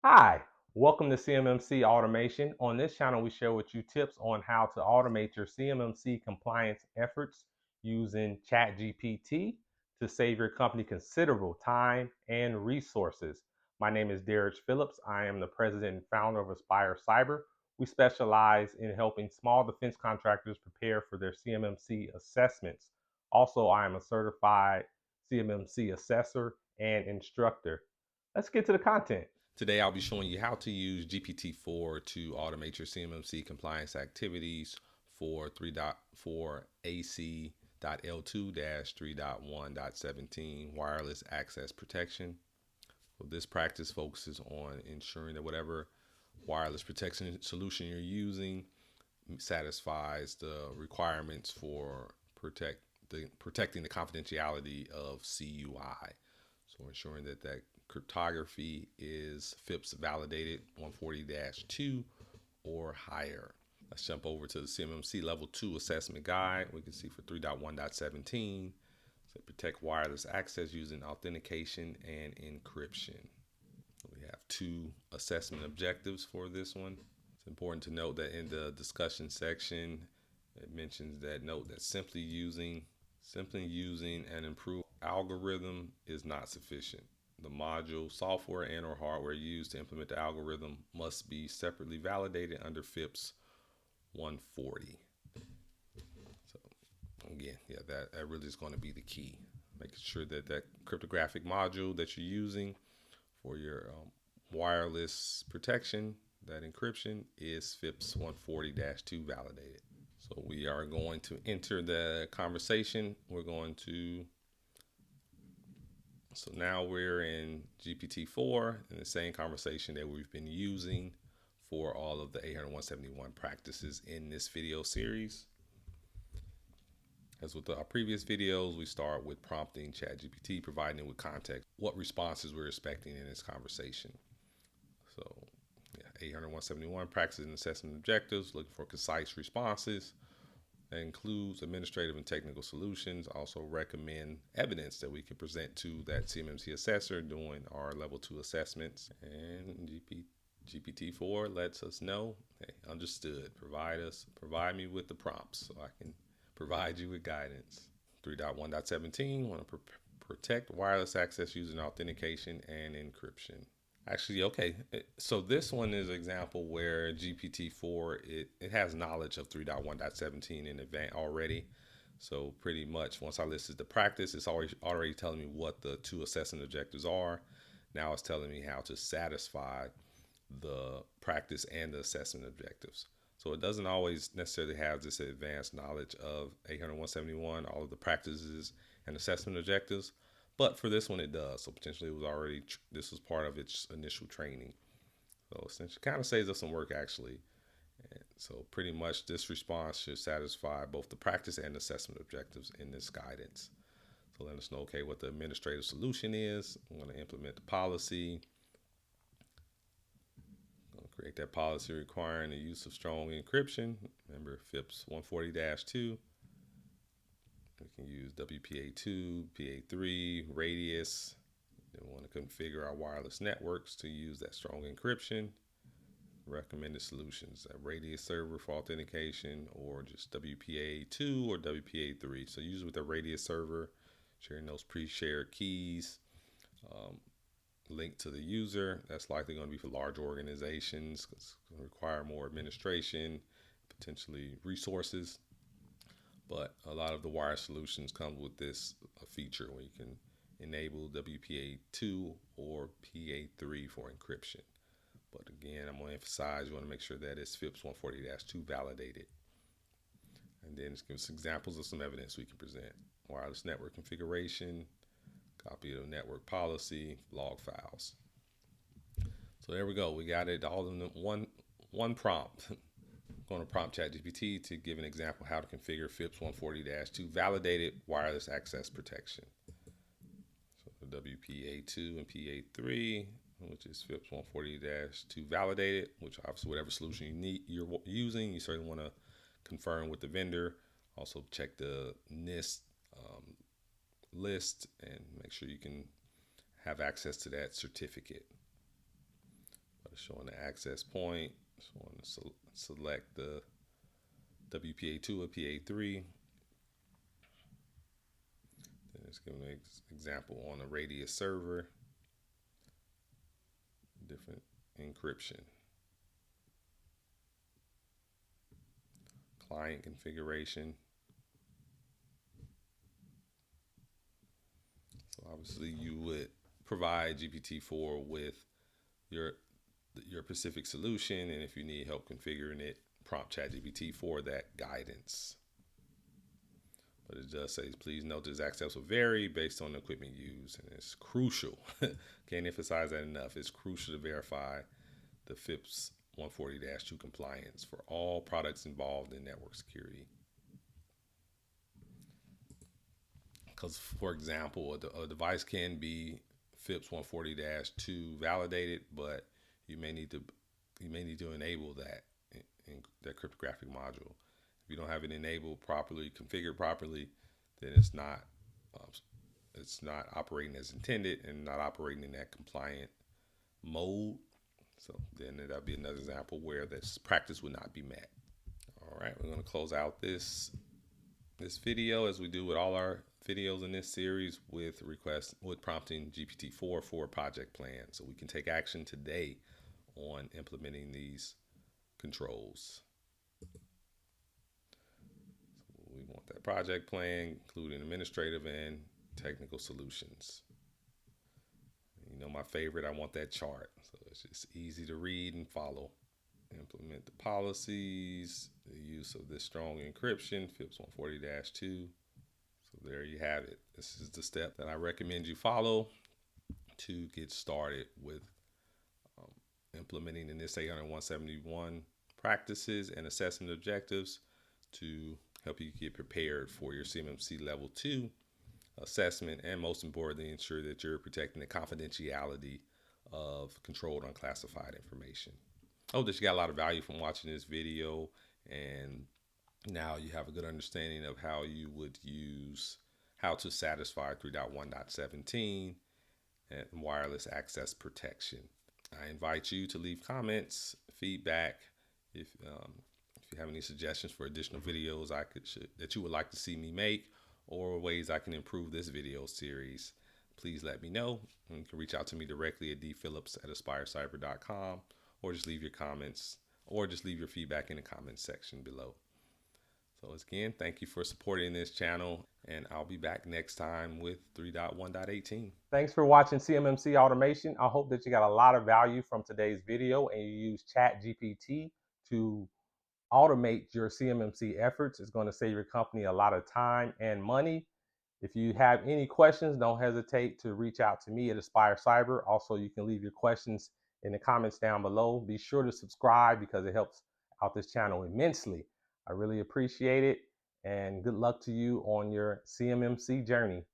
Hi, welcome to CMMC Automation. On this channel, we share with you tips on how to automate your CMMC compliance efforts using ChatGPT to save your company considerable time and resources. My name is Derek Phillips. I am the president and founder of Aspire Cyber. We specialize in helping small defense contractors prepare for their CMMC assessments. Also, I am a certified CMMC assessor and instructor. Let's get to the content. Today, I'll be showing you how to use GPT-4 to automate your CMMC compliance activities for 3.4 AC.L2-3.1.17 wireless access protection. So this practice focuses on ensuring that whatever wireless protection solution you're using satisfies the requirements for protecting the confidentiality of CUI. So ensuring that cryptography is FIPS validated 140-2 or higher. Let's jump over to the CMMC Level 2 Assessment Guide. We can see for 3.1.17, so protect wireless access using authentication and encryption. So we have two assessment objectives for this one. It's important to note that in the discussion section, it mentions that simply using an improved algorithm is not sufficient. The module, software, and or hardware used to implement the algorithm must be separately validated under FIPS 140. So again, that really is going to be the key. Making sure that cryptographic module that you're using for your wireless protection, that encryption, is FIPS 140-2 validated. So we are going to enter the conversation. So now we're in GPT-4 in the same conversation that we've been using for all of the 801.71 practices in this video series. As with our previous videos, we start with prompting ChatGPT, providing it with context, what responses we're expecting in this conversation. So 801.71 practices and assessment objectives, looking for concise responses. That includes administrative and technical solutions. Also recommend evidence that we can present to that CMMC assessor during our level 2 assessments. And GPT-4 lets us know, hey, understood. Provide me with the prompts so I can provide you with guidance. 3.1.17, want to protect wireless access using authentication and encryption. Actually, okay, so this one is an example where GPT-4, it has knowledge of 3.1.17 in advance already. So pretty much once I listed the practice, it's already telling me what the two assessment objectives are. Now it's telling me how to satisfy the practice and the assessment objectives. So it doesn't always necessarily have this advanced knowledge of 801.71, all of the practices and assessment objectives. But for this one, it does. So potentially this was part of its initial training. So essentially kind of saves us some work actually. And so pretty much this response should satisfy both the practice and assessment objectives in this guidance. So let us know, okay, what the administrative solution is. I'm going to implement the policy. I'm going to create that policy requiring the use of strong encryption. Remember FIPS 140-2. We can use WPA2, PA3, radius. Then we want to configure our wireless networks to use that strong encryption. Recommended solutions, a radius server for authentication, or just WPA2 or WPA3. So use with a radius server, sharing those pre-shared keys, linked to the user. That's likely going to be for large organizations because it's going to require more administration, potentially resources. But a lot of the wire solutions come with this feature where you can enable WPA2 or PA3 for encryption. But again, I'm going to emphasize you want to make sure that it's FIPS 140-2 validated. And then just give us examples of some evidence we can present. Wireless network configuration, copy of the network policy, log files. So there we go. We got it all in one prompt. I'm going to prompt ChatGPT to give an example how to configure FIPS 140-2 validated wireless access protection. So the WPA2 and PA3, which is FIPS 140-2 validated, which obviously whatever solution you're using, you certainly want to confirm with the vendor. Also check the NIST list and make sure you can have access to that certificate. showing the access point. So I want to select the WPA2 or PA3. Then it's giving an example on a radius server, different encryption. Client configuration. So obviously you would provide GPT-4 with your specific solution, and if you need help configuring it, prompt ChatGPT for that guidance. But it does say, please note this access will vary based on the equipment used, and it's crucial. Can't emphasize that enough. It's crucial to verify the FIPS 140-2 compliance for all products involved in network security. Because, for example, a device can be FIPS 140-2 validated, but you may need to enable that cryptographic module. If you don't have it enabled properly, configured properly, then it's not operating as intended and not operating in that compliant mode. So then that'll be another example where this practice would not be met. All right, we're going to close out this video, as we do with all our videos in this series, with prompting GPT-4 for a project plan, so we can take action today on implementing these controls. So we want that project plan, including administrative and technical solutions. You know, my favorite, I want that chart, so it's just easy to read and follow. Implement the policies, the use of this strong encryption, FIPS 140-2. So there you have it. This is the step that I recommend you follow to get started with implementing the NIST 800-171 practices and assessment objectives to help you get prepared for your CMMC Level 2 assessment, and most importantly, ensure that you're protecting the confidentiality of controlled unclassified information. I hope that you got a lot of value from watching this video, and now you have a good understanding of how to satisfy 3.1.17 and wireless access protection. I invite you to leave comments, feedback, if you have any suggestions for additional videos that you would like to see me make, or ways I can improve this video series. Please let me know. You can reach out to me directly at dphillips@aspirecyber.com, or just leave your comments, or just leave your feedback in the comments section below. So again, thank you for supporting this channel, and I'll be back next time with 3.1.18. Thanks for watching CMMC Automation. I hope that you got a lot of value from today's video and you use ChatGPT to automate your CMMC efforts. It's going to save your company a lot of time and money. If you have any questions, don't hesitate to reach out to me at Aspire Cyber. Also, you can leave your questions in the comments down below. Be sure to subscribe because it helps out this channel immensely. I really appreciate it, and good luck to you on your CMMC journey.